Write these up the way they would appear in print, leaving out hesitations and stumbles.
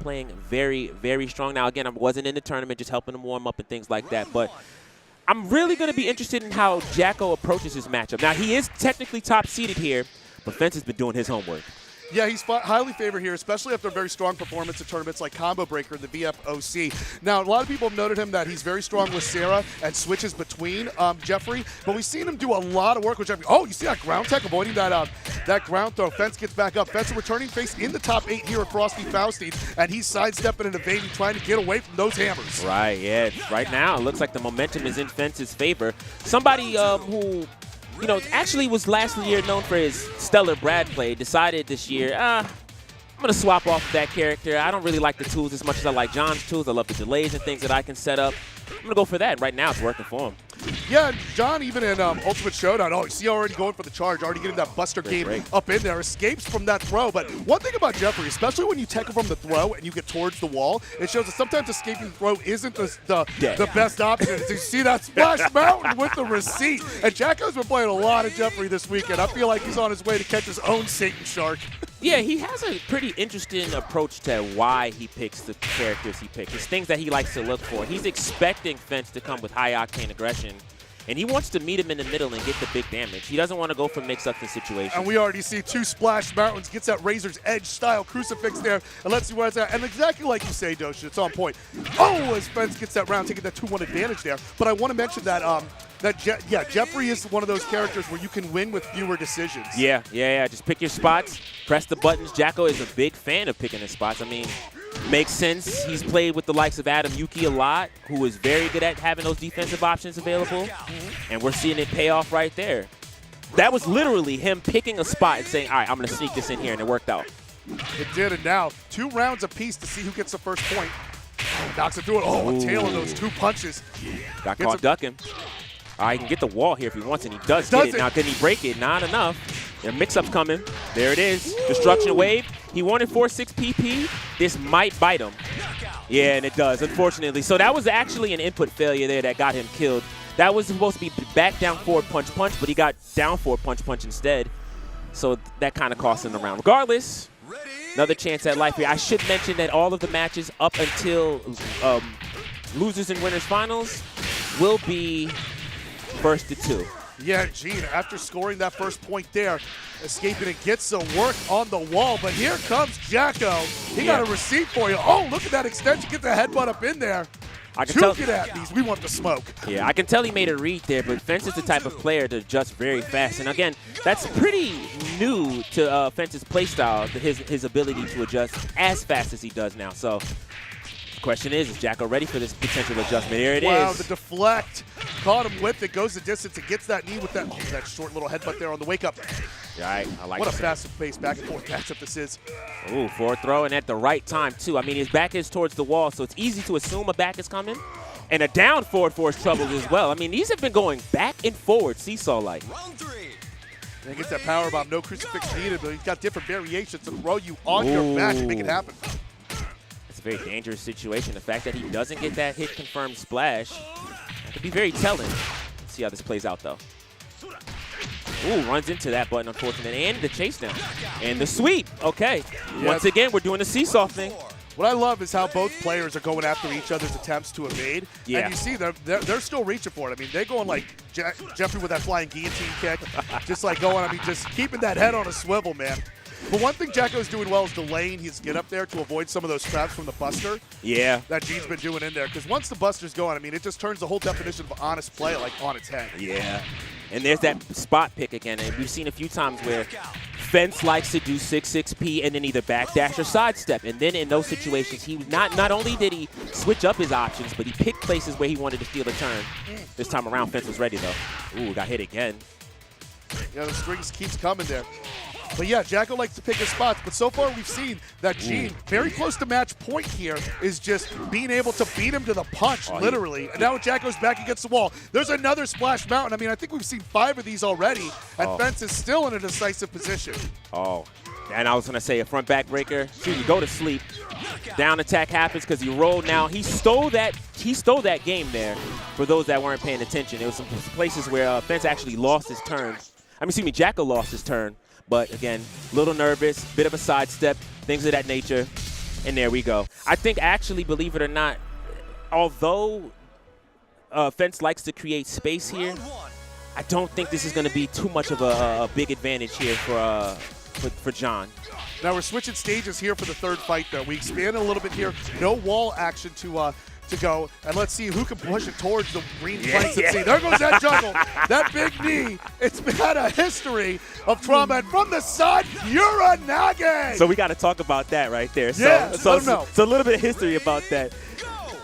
playing very, very strong. Now, again, I wasn't in the tournament, just helping him warm up and things like that. But I'm really going to be interested in how Jacko approaches his matchup. Now, he is technically top-seeded here, but Fence has been doing his homework. Yeah, he's highly favored here, especially after a very strong performance at tournaments like Combo Breaker and the VFOC. Now, a lot of people have noted him that he's very strong with Sarah and switches between Jeffrey, but we've seen him do a lot of work with Jeffrey. Oh, you see that ground tech, avoiding that ground throw. Fence gets back up. Fence a returning face in the top 8 here at Frosty Faustings, and he's sidestepping and evading, trying to get away from those hammers. Right, yeah. Right now, it looks like the momentum is in Fence's favor. Somebody who actually was last year known for his stellar Brad play, decided this year, I'm going to swap off that character. I don't really like the tools as much as I like John's tools. I love the delays and things that I can set up. I'm going to go for that. Right now, it's working for him. Yeah, John, even in Ultimate Showdown, you see already going for the charge, already getting that Buster game up in there, escapes from that throw. But one thing about Jeffrey, especially when you tech him from the throw and you get towards the wall, it shows that sometimes escaping the throw isn't the best option. You see that Splash Mountain with the receipt. And Jacko's been playing a lot of Jeffrey this weekend. I feel like he's on his way to catch his own Satan Shark. Yeah, he has a pretty interesting approach to why he picks the characters he picks. It's things that he likes to look for. He's expecting Fence to come with high-octane aggression, and he wants to meet him in the middle and get the big damage. He doesn't want to go for mix-ups in situations. And we already see 2 Splash Mountains, gets that Razor's Edge style crucifix there, and let's see where it's at. And exactly like you say, Dosha, it's on point. Oh, as Fence gets that round, taking that 2-1 advantage there. But I want to mention that Jeffrey is one of those characters where you can win with fewer decisions. Yeah. Just pick your spots, press the buttons. Jacko is a big fan of picking his spots. I mean, makes sense. He's played with the likes of Adam Yuki a lot, who is very good at having those defensive options available. And we're seeing it pay off right there. That was literally him picking a spot and saying, all right, I'm going to sneak this in here, and it worked out. It did, and now 2 rounds apiece to see who gets the first point. Knocks it through it. Oh, a tail of those 2 punches. Got caught ducking. He can get the wall here if he wants, and he does get it. Now, can he break it? Not enough. Their mix-up's coming. There it is. Destruction Wave. He wanted 4-6 PP. This might bite him. Yeah, and it does, unfortunately. So that was actually an input failure there that got him killed. That was supposed to be back down forward punch, but he got down forward punch instead. So that kind of cost him the round. Regardless, another chance at life here. I should mention that all of the matches up until losers and winners finals will be 1st to 2. Yeah, Gene, after scoring that first point there, escaping it, gets the work on the wall. But here comes Jacko. He got a receipt for you. Oh, look at that extension. Get the headbutt up in there. I can tell at these. We want the smoke. Yeah, I can tell he made a read there, but Fence is the type of player to adjust very fast. And again, that's pretty new to Fence's playstyle, his ability to adjust as fast as he does now. So the question is Jacko ready for this potential adjustment? Here it is. Wow, the deflect. Caught him with it, goes the distance, and gets that knee with that short little headbutt there on the wake-up. Right, I like what a fast-paced back-and-forth matchup this is. Ooh, forward throw, and at the right time, too. I mean, his back is towards the wall, so it's easy to assume a back is coming. And a down forward for his troubles as well. I mean, these have been going back and forward seesaw-like. And he gets that power bomb, no crucifix needed, but he's got different variations to throw you on your back and make it happen. It's a very dangerous situation. The fact that he doesn't get that hit-confirmed splash could be very telling. Let's see how this plays out, though. Ooh, runs into that button, unfortunately. And the chase down. And the sweep. Okay. Once again, we're doing the seesaw thing. What I love is how both players are going after each other's attempts to evade. Yeah. And you see they're still reaching for it. I mean, they're going like Jeffrey with that flying guillotine kick. Just like going, just keeping that head on a swivel, man. But one thing Jacko's doing well is delaying his get up there to avoid some of those traps from the Buster. Yeah. That Gene's been doing in there. Because once the Buster's going, I mean, it just turns the whole definition of honest play like on its head. Yeah. And there's that spot pick again. And we've seen a few times where Fence likes to do 6-6P and then either backdash or sidestep. And then in those situations, he not only did he switch up his options, but he picked places where he wanted to steal a turn. This time around, Fence was ready, though. Ooh, got hit again. Yeah, the strings keeps coming there. But yeah, Jacko likes to pick his spots, but so far we've seen that Gene, very close to match point here, is just being able to beat him to the punch, literally. And now Jacko's back against the wall. There's another Splash Mountain. I mean, I think we've seen 5 of these already, and Fence is still in a decisive position. Oh, and I was going to say a front back breaker. You go to sleep. Down attack happens because he rolled now. He stole that game there for those that weren't paying attention. There was some places where Fence actually lost his turn. I mean, excuse me, Jacko lost his turn. But again, a little nervous, bit of a sidestep, things of that nature. And there we go. I think actually, believe it or not, although Fence likes to create space here, I don't think this is going to be too much of a big advantage here for John. Now we're switching stages here for the third fight, though. We expanded a little bit here. No wall action to go, and let's see who can push it towards the green planks. And see, there goes that juggle, that big knee. It's had a history of trauma, and from the side, Uranage. So we got to talk about that right there. Yeah, so a little bit of history about that.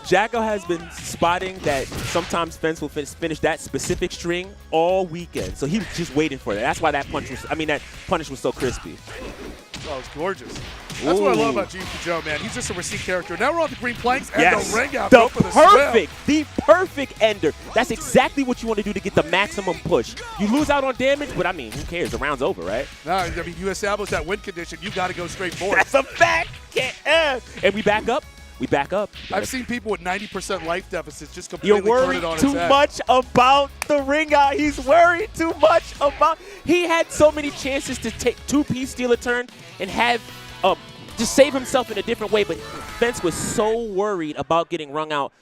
Jacko has been spotting that sometimes Fence will finish that specific string all weekend. So he was just waiting for that. That's why that punish was so crispy. Oh, it's gorgeous. That's what I love about G.P. Joe, man. He's just a receipt character. Now we're on the green planks and the ring out. The perfect ender. That's exactly what you want to do to get the maximum push. You lose out on damage, but I mean, who cares? The round's over, right? No, I mean, you establish that win condition. You got to go straight forward. That's a fact. And we back up. We back up. I've seen people with 90% life deficits just completely turn it on its head. You're worried too much about the ring out. He's worried too much about. He had so many chances to take 2-piece steal a turn and have just save himself in a different way, but Fence was so worried about getting rung out.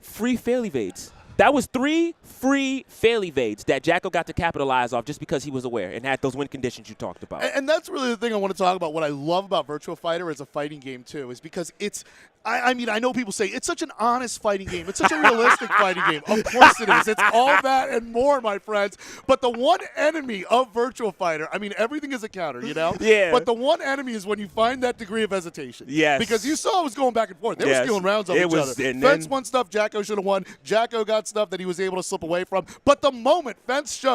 Free fail evades. That was 3 free fail evades that Jacko got to capitalize off just because he was aware and had those win conditions you talked about. And that's really the thing I want to talk about. What I love about Virtua Fighter as a fighting game, too, is because it's – I mean, I know people say it's such an honest fighting game. It's such a realistic fighting game. Of course it is. It's all that and more, my friends. But the one enemy of Virtua Fighter, I mean, everything is a counter, you know? Yeah. But the one enemy is when you find that degree of hesitation. Yes. Because you saw it was going back and forth. They were stealing rounds on each other. Fence won stuff Jacko should have won. Jacko got stuff that he was able to slip away from. But the moment Fence showed